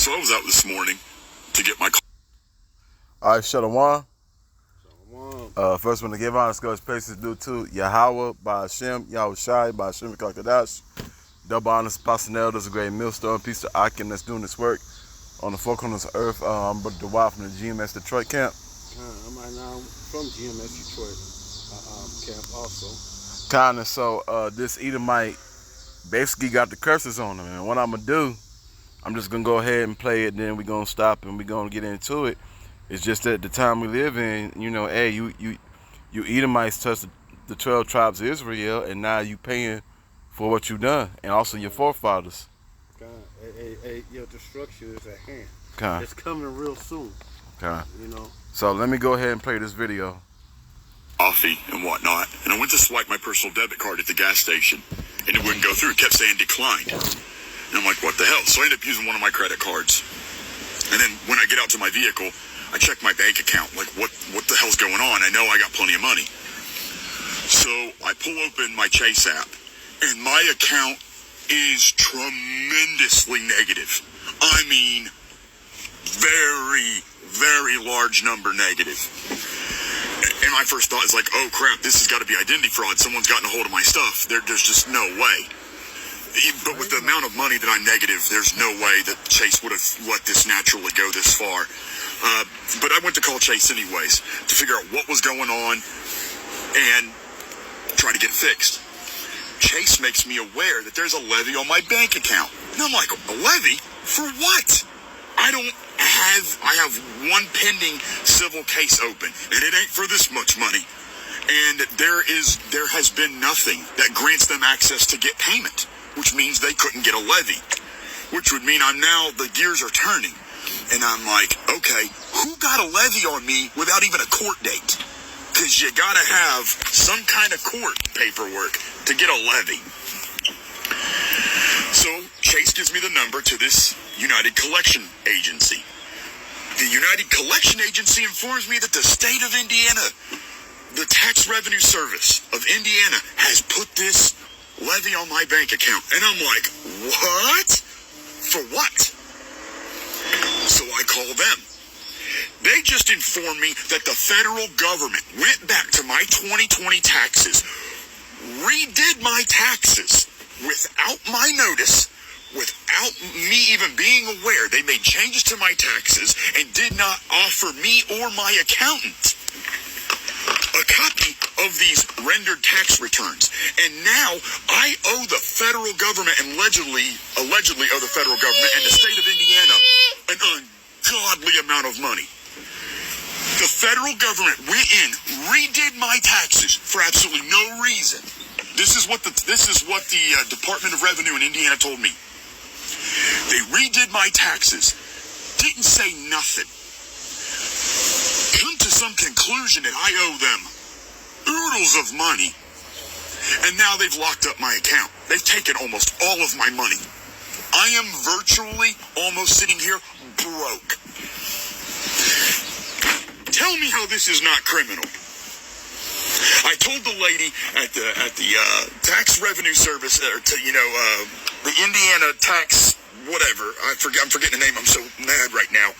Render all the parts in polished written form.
So I was out this morning to get my car. All right, Shalom. First one to give honor, God's praises due to Yahweh, by Hashem, Yahushai, by Hashem, Kakadash. Double honors, personnel, there's a great millstone. Peace to Akim that's doing this work on the four corners of earth. I'm Brother Dwight from the GMS Detroit camp. I'm right now from GMS Detroit camp also. Kinda, so this Edomite basically got the curses on him. And what I'm going to do, I'm just going to go ahead and play it, then we're going to stop and we're going to get into it. It's just that the time we live in, you know, hey, you Edomites touched the 12 tribes of Israel, and now you paying for what you done, and also your forefathers. Your destruction is at hand. It's coming real soon. You know. So let me go ahead and play this video. Coffee and whatnot, and I went to swipe my personal debit card at the gas station, and it wouldn't go through. It kept saying declined. And I'm like, what the hell? So I ended up using one of my credit cards. And then when I get out to my vehicle, I check my bank account, like what the hell's going on? I know I got plenty of money. So I pull open my Chase app, and my account is tremendously negative. I mean, very, very large number negative. And my first thought is like, oh crap, this has got to be identity fraud. Someone's gotten a hold of my stuff. There's just no way. But with the amount of money that I'm negative, there's no way that Chase would have let this naturally go this far. But I went to call Chase anyways to figure out what was going on and try to get it fixed. Chase makes me aware that there's a levy on my bank account. And I'm like, a levy? For what? I have one pending civil case open, and it ain't for this much money. And there has been nothing that grants them access to get payment, which means they couldn't get a levy, which would mean the gears are turning. And I'm like, okay, who got a levy on me without even a court date? Because you got to have some kind of court paperwork to get a levy. So Chase gives me the number to this United Collection Agency. The United Collection Agency informs me that the state of Indiana, the Tax Revenue Service of Indiana, has put this levy on my bank account. And I'm like, what? For what? So I call them. They just informed me that the federal government went back to my 2020 taxes, redid my taxes without my notice, without me even being aware. They made changes to my taxes and did not offer me or my accountant a copy of these rendered tax returns. And now I owe the federal government, and allegedly owe the federal government and the state of Indiana an ungodly amount of money. The federal government went in, redid my taxes for absolutely no reason. This is what the Department of Revenue in Indiana told me. They redid my taxes, didn't say nothing. Come to some conclusion that I owe them oodles of money, and now they've locked up my account. They've taken almost all of my money. I am virtually almost sitting here broke. Tell me how this is not criminal. I told the lady at the Tax Revenue Service, the Indiana Tax whatever. I'm forgetting the name. I'm so mad right now.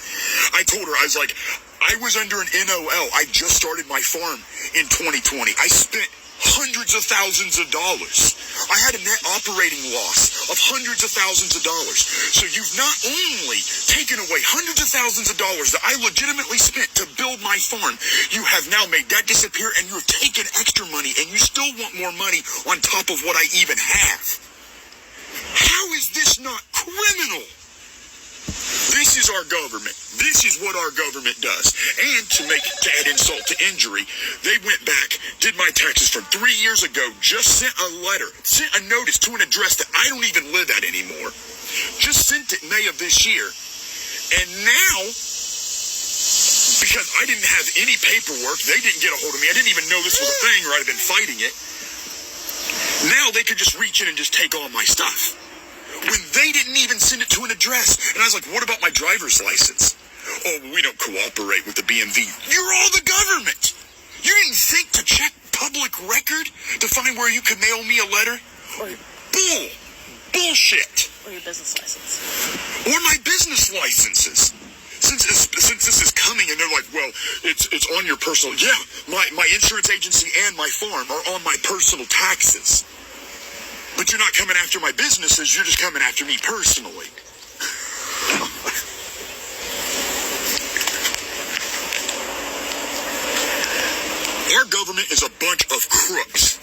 I told her, I was like, I was under an NOL. I just started my farm in 2020. I spent hundreds of thousands of dollars. I had a net operating loss of hundreds of thousands of dollars. So you've not only taken away hundreds of thousands of dollars that I legitimately spent to build my farm, you have now made that disappear, and you have taken extra money, and you still want more money on top of what I even have. How is this not criminal? This is our government. This is what our government does. And to add insult to injury, they went back, did my taxes from 3 years ago, just sent a notice to an address that I don't even live at anymore. Just sent it May of this year. And now, because I didn't have any paperwork, they didn't get a hold of me. I didn't even know this was a thing, or I'd have been fighting it. Now they could just reach in and just take all my stuff, when they didn't even send it to an address. And I was like, what about my driver's license? Oh, we don't cooperate with the BMV. You're all the government. You didn't think to check public record to find where you could mail me a letter? Bull. Bullshit. Or your business license. Or my business licenses. Since this is coming and they're like, well, it's on your personal. Yeah, my insurance agency and my farm are on my personal taxes. But you're not coming after my businesses. You're just coming after me personally. Our government is a bunch of crooks.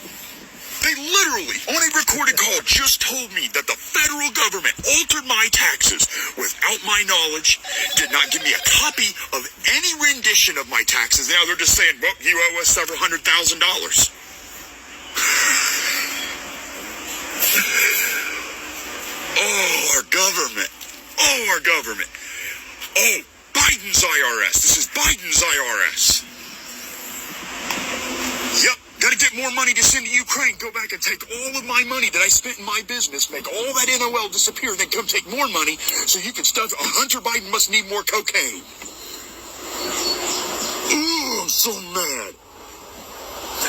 They literally, on a recorded call, just told me that the federal government altered my taxes without my knowledge, did not give me a copy of any rendition of my taxes. Now they're just saying, well, you owe us several $100,000. Oh, our government. Oh, our government. Oh, Biden's IRS. This is Biden's IRS. Yep. Got to get more money to send to Ukraine. Go back and take all of my money that I spent in my business, make all that NOL disappear, then come take more money so you can stuff. Hunter Biden must need more cocaine. Ooh, I'm so mad.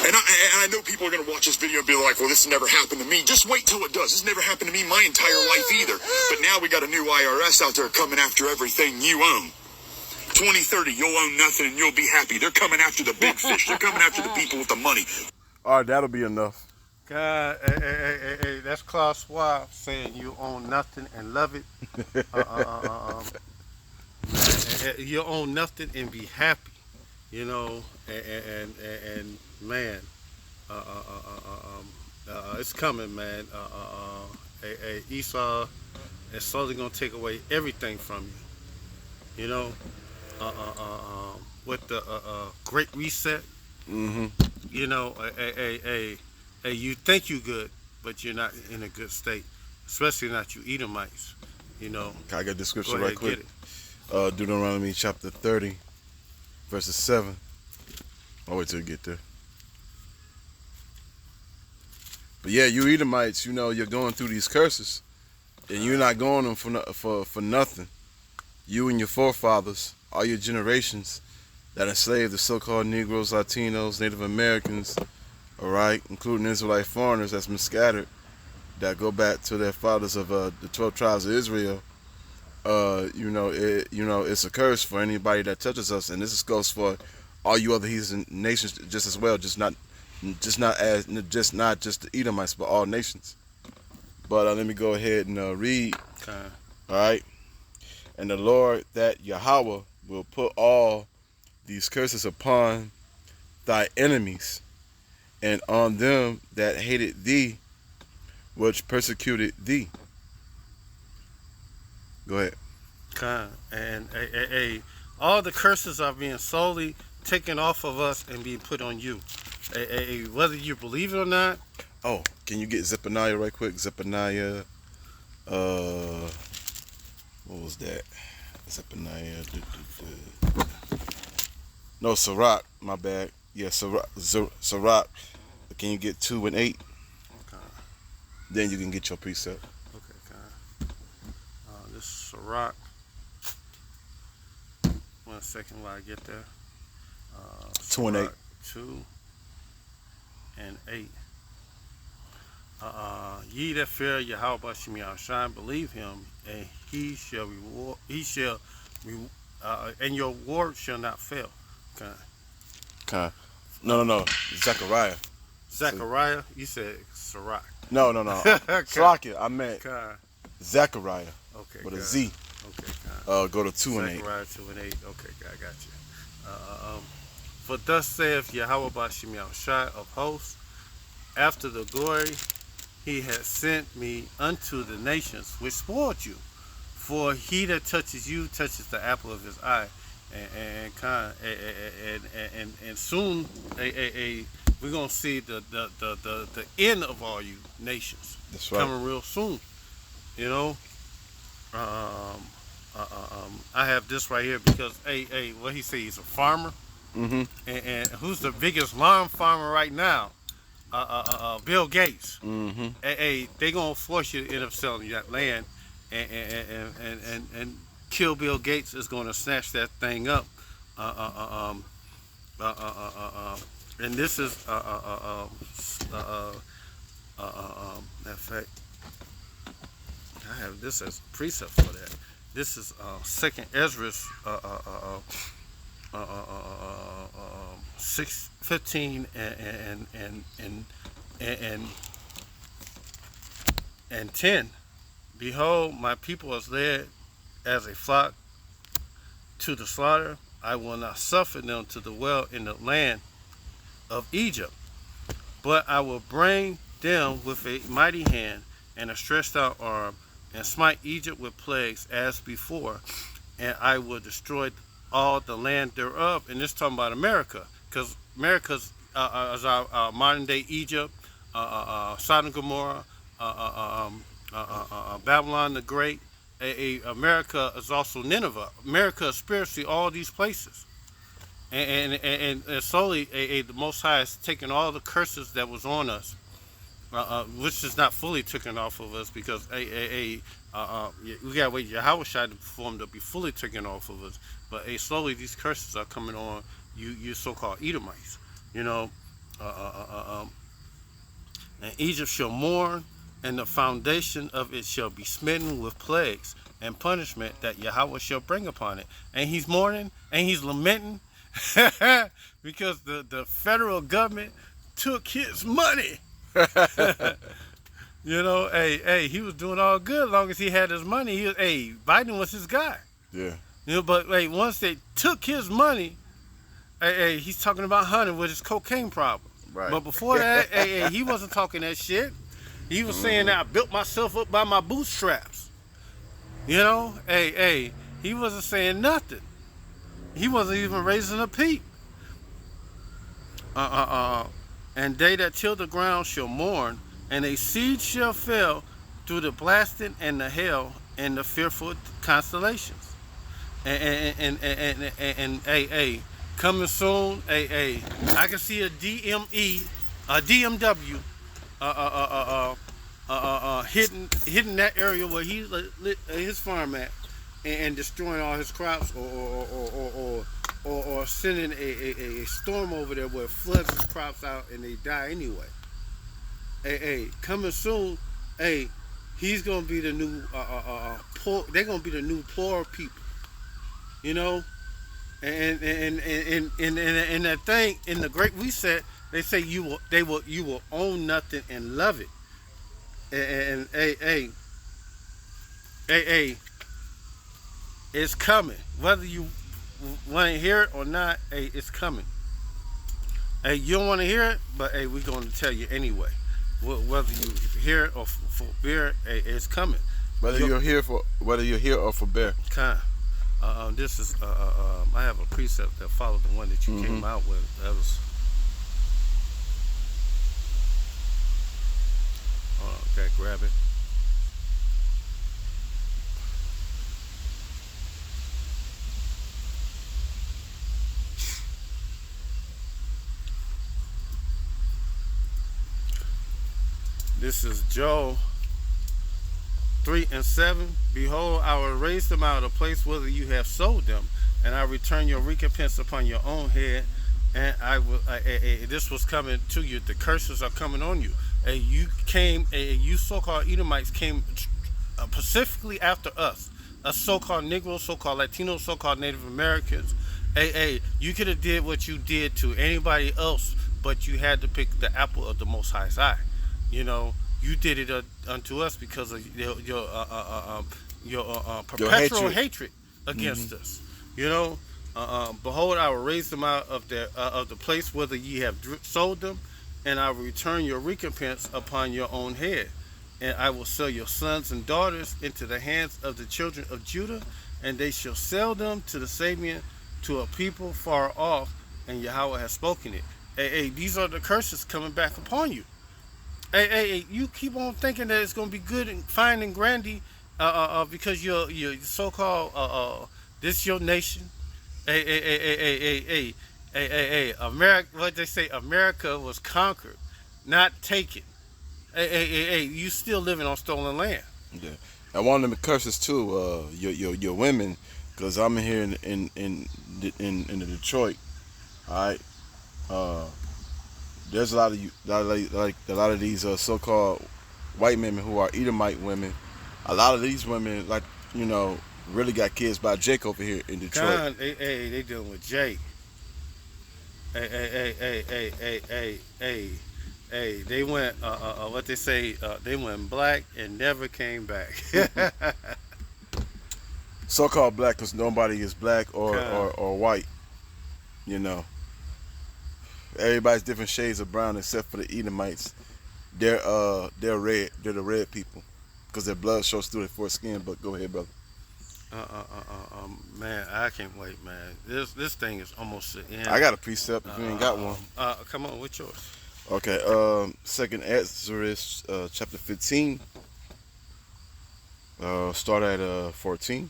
And I know people are going to watch this video and be like, well, this never happened to me. Just wait till it does. This never happened to me my entire life either. But now we got a new IRS out there coming after everything you own. 2030, you'll own nothing and you'll be happy. They're coming after the big fish. They're coming after the people with the money. All right, that'll be enough. God, hey, that's Klaus Schwab saying you own nothing and love it. You own nothing and be happy, you know. And man, it's coming, man. Esau is slowly gonna take away everything from you, you know. With the Great Reset, you know, you think you good, but you're not in a good state, especially not you Edomites, you know. Can I get the scripture Go ahead, right quick? get it. Deuteronomy chapter 30, verses 7. I'll wait till you get there. But yeah, you Edomites, you know, you're going through these curses, and you're not going them for nothing. You and your forefathers, all your generations that enslaved the so-called Negroes, Latinos, Native Americans, all right, including Israelite foreigners that's been scattered, that go back to their fathers of the 12 tribes of Israel. It's a curse for anybody that touches us, and this goes for all you other heathen nations just as well, just not just the Edomites, but all nations. But let me go ahead and read. Okay. All right. And the Lord that Yahweh will put all these curses upon thy enemies, and on them that hated thee, which persecuted thee. Go ahead. Okay. And all the curses are being slowly taken off of us and being put on you. Whether you believe it or not. Oh, can you get Zephaniah right quick? Zephaniah, what was that? Zephaniah. No, Sirach, my bad. Yeah, Sirach. Can you get 2 and 8? Okay. Then you can get your precept. Okay, okay. This is Sirach. 1 second while I get there. 2 and 8. 2 and 8. Ye that fear Yahweh Shem Yahushua, believe him, and he shall reward. And your word shall not fail. Okay. Okay. No. Zechariah. Zechariah, you said Sirach. No. Okay. Sirach, I meant Okay. Zechariah. Okay. With a God. Z. Okay. God. Go to 2 and 8. Zechariah 2 and 8. Okay, God, I got you. For thus saith Yahweh Bashem Yahushua of hosts, after the glory he has sent me unto the nations which spoiled you. For he that touches you touches the apple of his eye. And soon we're gonna see the end of all you nations. That's right. Coming real soon. You know. I have this right here because what he say, he's a farmer. Mm-hmm. And who's the biggest lawn farmer right now? Bill Gates. Mm-hmm. They gonna force you to end up selling you that land, and kill Bill Gates is gonna snatch that thing up. And this is in fact, I have this as a precept for that. This is Second Ezra's 6:15 and 10. Behold, my people is led as a flock to the slaughter. I will not suffer them to dwell in the land of Egypt, but I will bring them with a mighty hand and a stretched out arm, and smite Egypt with plagues as before, and I will destroy all the land thereof. And this talking about America, because America's is our modern day Egypt, Sodom and Gomorrah, Babylon the Great. America is also Nineveh. America is spiritually all these places. And slowly, the Most High is taking all the curses that was on us, which is not fully taken off of us, because we gotta wait Yahweh Shai to perform to be fully taken off of us. But slowly, these curses are coming on you so-called Edomites. You know, and Egypt shall mourn, and the foundation of it shall be smitten with plagues and punishment that Yahweh shall bring upon it. And he's mourning and he's lamenting because the federal government took his money. You know, he was doing all good as long as he had his money. Biden was his guy. Yeah. You know, but once they took his money, he's talking about hunting with his cocaine problem. Right. But before that, he wasn't talking that shit. He was saying that I built myself up by my bootstraps. You know, he wasn't saying nothing. He wasn't even raising a peep. And they that till the ground shall mourn, and a seed shall fail through the blasting and the hail and the fearful constellations. And coming soon, I can see a DMW, hitting that area where he lit his farm at, and destroying all his crops, or sending a storm over there where it floods his crops out and they die anyway. Coming soon, he's gonna be the new poor. They're gonna be the new poor people, you know. And that thing in the Great Reset, they say you will own nothing and love it. And it's coming. Whether you want to hear it or not, it's coming. You don't want to hear it, but we're going to tell you anyway. Whether you hear it or forbear it, it's coming. Whether you're here or forbear. This is I have a precept that followed the one that you came out with. That was okay, grab it. This is Joel 3:7. Behold, I will raise them out of the place whither you have sold them, and I return your recompense upon your own head. And I will. This was coming to you. The curses are coming on you. You so-called Edomites came specifically after us. Us so-called Negroes, so-called Latinos, so-called Native Americans. You could have did what you did to anybody else, but you had to pick the apple of the Most High's eye. You know, you did it unto us because of your perpetual hatred against us. You know, behold, I will raise them out of the place whither ye have sold them, and I will return your recompense upon your own head. And I will sell your sons and daughters into the hands of the children of Judah, and they shall sell them to the Sabian, to a people far off, and Yahweh has spoken it. These are the curses coming back upon you. You keep on thinking that it's gonna be good and fine and grandy, because you're so-called this your nation. America. What they say? America was conquered, not taken. You still living on stolen land. Yeah, and one of them curses too. Your women, because I'm here in Detroit. All right. There's a lot of these so-called white women who are Edomite women A lot of these women, like, you know, really got kids by Jake over here in Detroit. Con, they dealing with Jake. Hey, they went, what they say, they went black and never came back. So-called black because nobody is black or white. You know, everybody's different shades of brown except for the Edomites. They're red. They're the red people because their blood shows through their foreskin. But go ahead, brother. Man, I can't wait, man. This thing is almost the end. I got a precept if you ain't got one. Come on, what's yours? Okay, second Exodus, chapter 15. Start at 14.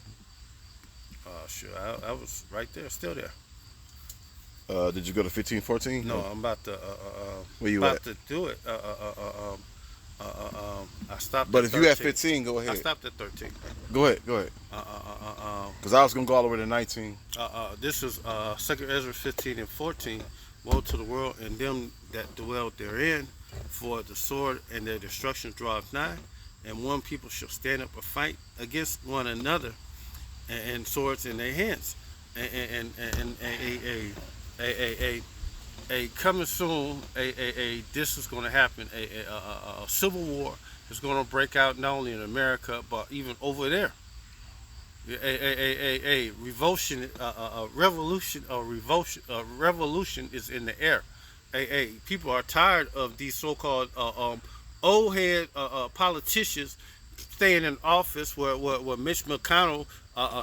Sure, I was right there, still there. Did you go to 15, 14? No, I'm about to. Where you about at? to do it. I stopped. But at if you at 13. 15, go I ahead. stopped at 13. Go ahead. Because I was gonna go all the way to 19. This is 2 Ezra 15 and 14. Woe to the world and them that dwell therein, for the sword and their destruction draweth nigh, and one people shall stand up and fight against one another, and swords in their hands, and coming soon. This is going to happen. A civil war is going to break out not only in America but even over there. A revolution is in the air. People are tired of these so-called old head politicians staying in office where Mitch McConnell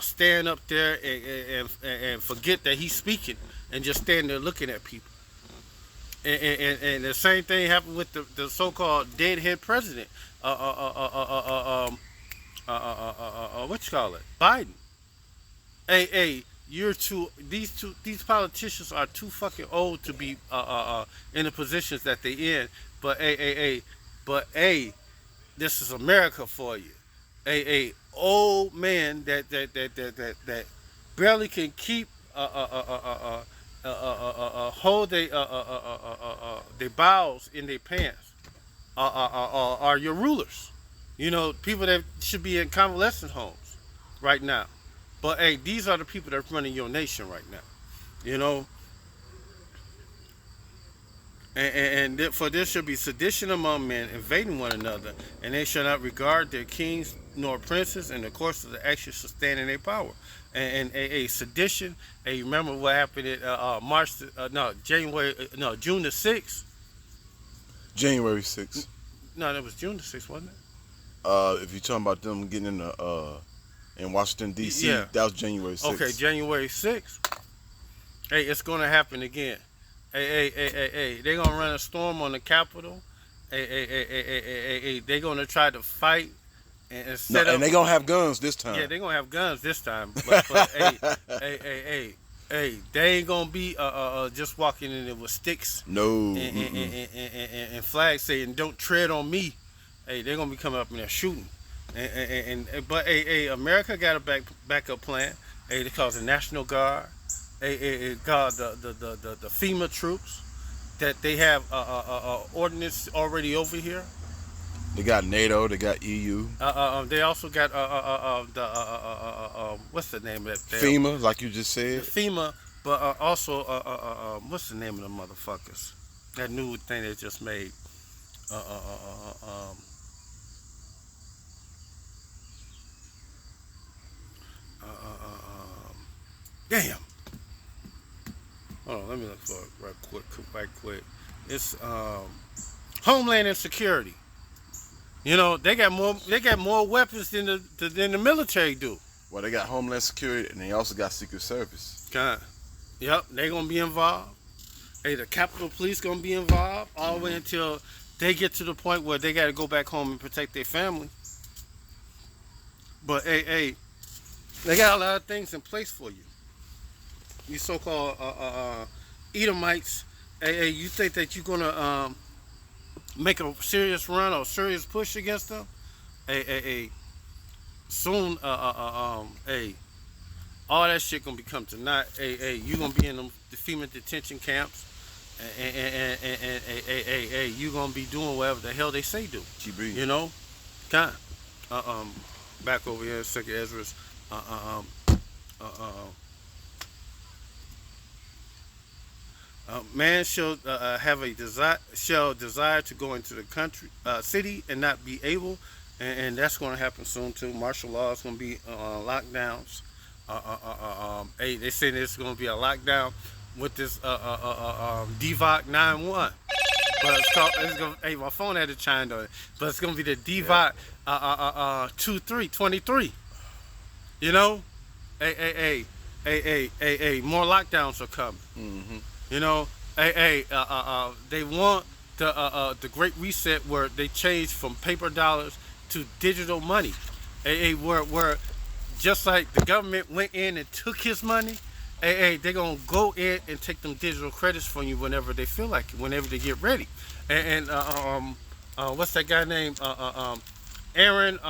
stand up there and forget that he's speaking and just stand there looking at people. And the same thing happened with the so-called deadhead president. What you call it? Biden. These politicians are too fucking old to be in the positions that they in. But this is America for you. Old man that barely can keep hold their bowels in their pants are your rulers. You know, people that should be in convalescent homes right now. But these are the people that are running your nation right now. You know, and for there shall be sedition among men, invading one another, and they shall not regard their kings nor princes, and the course of the action shall stand in their power. And sedition. Remember what happened at June the 6th. January 6th. No, that was June the 6th, wasn't it? If you're talking about them getting in Washington D.C., Yeah. that was January 6th. Okay, January 6th. It's gonna happen again. They're gonna run a storm on the Capitol. They're gonna try to fight and set up. And they're gonna have guns this time. Yeah, they're gonna have guns this time. But they ain't gonna be just walking in there with sticks. No. And flags saying "Don't tread on me." They're gonna be coming up in there shooting. But America got a backup plan. They call it the National Guard. Called the FEMA troops. That they have ordinance already over here. They got NATO. They got EU. They also got what's the name of that? FEMA, like you just said. FEMA, but also what's the name of the motherfuckers? That new thing they just made. Damn. Hold on, let me look for it right quick. It's Homeland and Security. You know, they got more weapons than the military do. Well, they got Homeland Security and they also got Secret Service. Yep, they gonna be involved. The Capitol Police gonna be involved all the way until they get to the point where they gotta go back home and protect their family. But they got a lot of things in place for you. You so-called Edomites. You think that you're gonna make a serious run or serious push against them? Soon, all that shit gonna become to naught. You gonna be in the FEMA detention camps, and you gonna be doing whatever the hell they say do. Keep breathing. You know, back over here in Second Ezra's. Man shall have a desire to go into the country, city, and not be able, and that's going to happen soon too. Martial law is going to be lockdowns. They say there's going to be a lockdown with this DVOC 9-1. But my phone had to chime on it. But it's gonna be the DVOC 23. You know, more lockdowns are coming. Mm-hmm. You know, they want the Great Reset where they change from paper dollars to digital money. Where just like the government went in and took his money. They're gonna go in and take them digital credits from you whenever they feel like it, whenever they get ready. And what's that guy named? Aaron.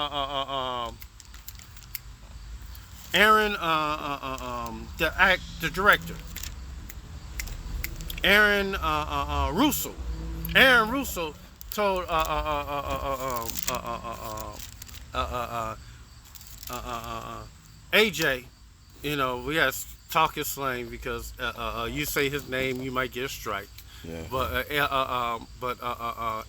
The director. Aaron Russo. Aaron Russo told AJ, you know, we got talking slang because you say his name, you might get a strike. Yeah. But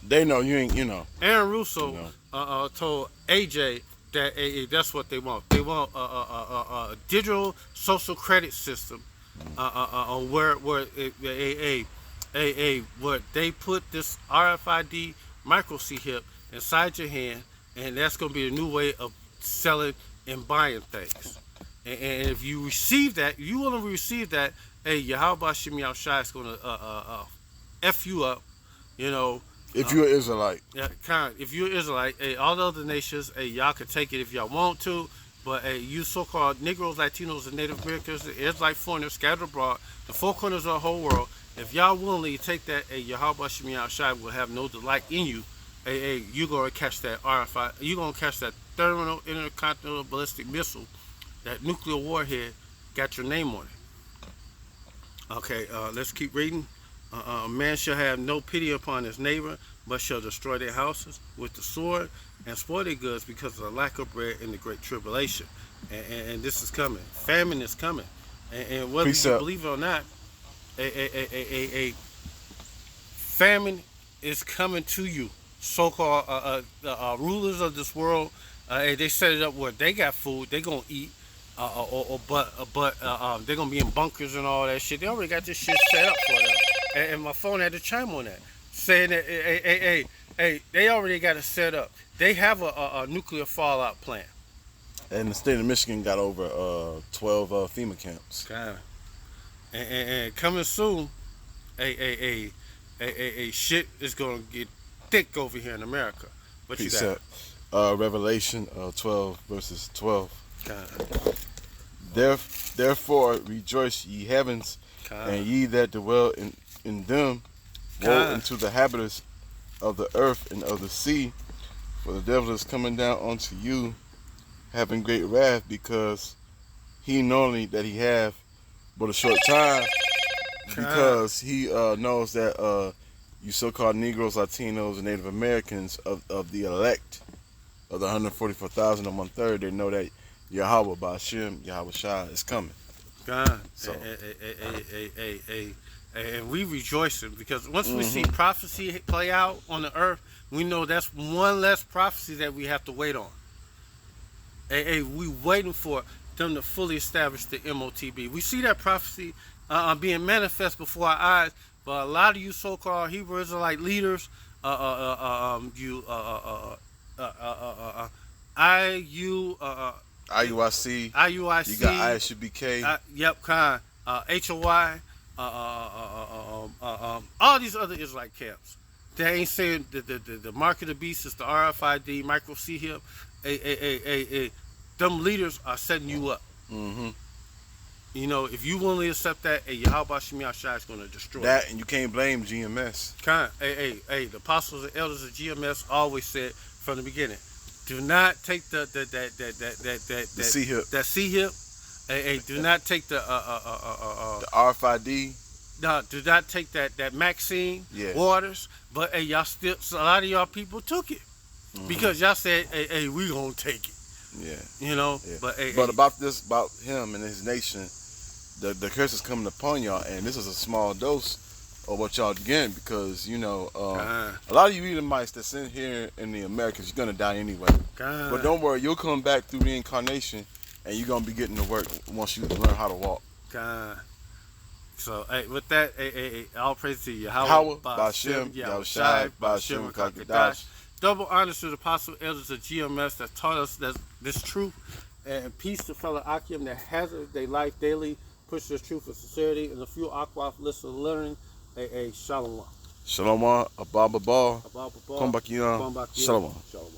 they know you ain't. You know. Aaron Russo You know. told AJ that that's what they want. They want a digital social credit system, where they put this RFID micro chip inside your hand, and that's gonna be a new way of selling and buying things. And if you receive that, you want to receive that, Yahweh Shem Yahushua is going to F you up, you know. If you're an Israelite. Yeah, kind of. If you're an Israelite, all the other nations, y'all can take it if y'all want to, but you so-called Negroes, Latinos, and Native Americans, Israelite foreigners scattered abroad, the four corners of the whole world, if y'all willingly take that, Yahweh Shem Yahushua will have no delight in you. You're going to catch that RFI, you're going to catch that thermal intercontinental ballistic missile. That nuclear warhead got your name on it. Okay, let's keep reading. Man shall have no pity upon his neighbor, but shall destroy their houses with the sword and spoil their goods because of the lack of bread in the great tribulation. And this is coming. Famine is coming. And whether you believe it or not, a famine is coming to you. So-called rulers of this world, they set it up where they got food, they gonna eat. But they're gonna be in bunkers and all that shit. They already got this shit set up for them. And my phone had to chime on that, saying that they already got it set up. They have a nuclear fallout plan. And the state of Michigan got over 12 FEMA camps. Kind of. And coming soon, shit is gonna get thick over here in America. What you got? Revelation 12 verses 12. Kind of. Therefore rejoice, ye heavens, and ye that dwell in them. Woe unto the habitants of the earth and of the sea, for the devil is coming down unto you, having great wrath, because he knowing that he have but a short time, because he knows that you so-called Negroes, Latinos, and Native Americans of the elect of the 144,000 and 1/3, they know that Yahweh Ba'ashem, Yahweh Shah is coming. God. So. And we rejoicing because once we see prophecy play out on the earth, we know that's one less prophecy that we have to wait on. We waiting for them to fully establish the MOTB. We see that prophecy being manifest before our eyes, but a lot of you so-called Hebrew Israelite leaders, IUIC, you got ISUBK, yep, kind, HOI, all these other Israelite camps. They ain't saying the mark of the beast is the RFID, micro C-HIP. Them leaders are setting you up. Mm-hmm. You know, if you willingly accept that, Yahweh Shem Yahushua is going to destroy that, it. and you can't blame GMS. The apostles and elders of GMS always said from the beginning, do not take the C-HIP. That C-HIP. Do not take the RFID. No, do not take that Maxine Waters. But y'all still, a lot of y'all people took it because y'all said, we gonna take it. Yeah. You know, Yeah. but hey, But hey, about him and his nation, the curse is coming upon y'all, and this is a small dose of what y'all getting because a lot of you Edomites that's in here in the Americas, you're gonna die anyway. But don't worry, you'll come back through reincarnation, and you're gonna be getting to work once you learn how to walk. So, hey, with that, all praise to Yahweh, Yahweh, Ba'ashem, Ba'ashem, Yahushai, Yahushai, Ba'ashem, Ba'ashem, Kakadash. Kakadash. Double honors to the apostle elders of GMS that taught us this truth, and peace to fellow Akim that hazard their life daily, push this truth with sincerity, and a few Akwaf listeners learning. Shalom. Shalom, Abba Ball, Abba, Kombakiyan, Shalom. Shalom.